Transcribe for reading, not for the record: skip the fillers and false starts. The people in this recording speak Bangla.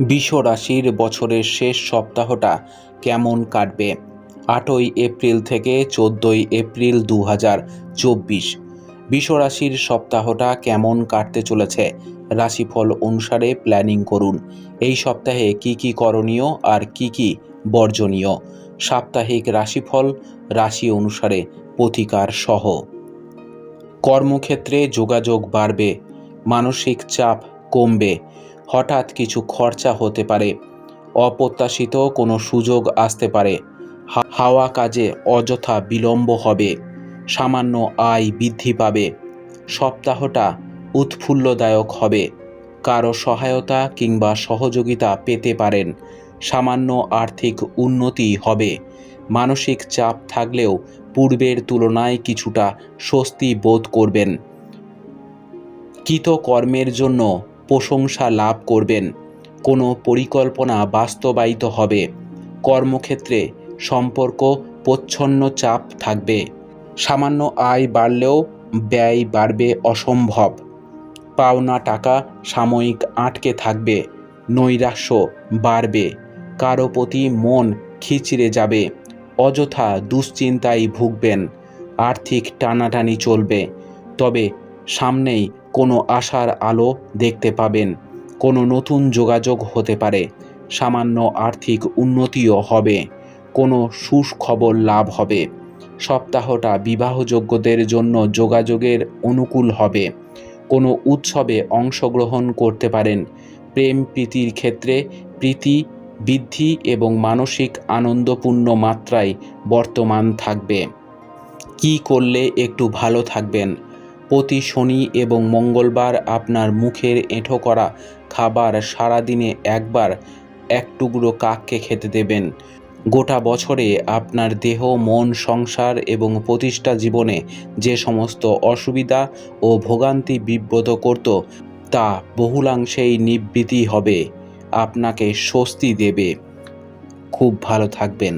বৃষ রাশির বছরের শেষ সপ্তাহটা কেমন কাটবে? 8ই এপ্রিল থেকে 14ই এপ্রিল 2024। বৃষ রাশির সপ্তাহটা কেমন কাটতে চলেছে রাশিফল অনুসারে প্ল্যানিং করুন। এই সপ্তাহে কি কি করণীয় আর কি কি বর্জনীয়, সাপ্তাহিক রাশিফল রাশি অনুসারে প্রতিকার সহ। কর্মক্ষেত্রে যোগাযোগ বাড়বে, মানসিক চাপ কমবে, হঠাৎ কিছু খরচা হতে পারে, অপ্রত্যাশিত কোনো সুযোগ আসতে পারে, হাওয়া কাজে অযথা বিলম্ব হবে, সামান্য আয় বৃদ্ধি পাবে। সপ্তাহটা উৎফুল্লদায়ক হবে, কারো সহায়তা কিংবা সহযোগিতা পেতে পারেন, সামান্য আর্থিক উন্নতি হবে। মানসিক চাপ থাকলেও পূর্বের তুলনায় কিছুটা স্বস্তি বোধ করবেন। কৃতকর্মের জন্য প্রশংসা লাভ করবেন, কোনো পরিকল্পনা বাস্তবায়িত হবে। কর্মক্ষেত্রে সম্পর্ক প্রচ্ছন্ন চাপ থাকবে, সামান্য আয় বাড়লেও ব্যয় বাড়বে অসম্ভব। পাওনা টাকা সাময়িক আটকে থাকবে, নৈরাশ্য বাড়বে, কারো প্রতি মন খিচড়ে যাবে, অযথা দুশ্চিন্তায় ভুগবেন, আর্থিক টানাটানি চলবে। তবে সামনেই কোনো আশার আলো দেখতে পাবেন, কোনো নতুন যোগাযোগ হতে পারে, সামান্য আর্থিক উন্নতিও হবে, কোনো সুখবর লাভ হবে। সপ্তাহটা বিবাহযোগ্যদের জন্য যোগাযোগের অনুকূল হবে, কোনো উৎসবে অংশগ্রহণ করতে পারেন। প্রেম প্রীতির ক্ষেত্রে প্রীতি বৃদ্ধি এবং মানসিক আনন্দপূর্ণ মাত্রায় বর্তমান থাকবে। কি করলে একটু ভালো থাকবেন? প্রতি শনি এবং মঙ্গলবার আপনার মুখের এঁঠো করা খাবার সারাদিনে একবার এক টুকরো কাককে খেতে দেবেন। গোটা বছরে আপনার দেহ, মন, সংসার এবং প্রতিষ্ঠা জীবনে যে সমস্ত অসুবিধা ও ভোগান্তি বিব্রত করত, তা বহুলাংশেই নিবৃত্তি হবে, আপনাকে স্বস্তি দেবে। খুব ভালো থাকবেন।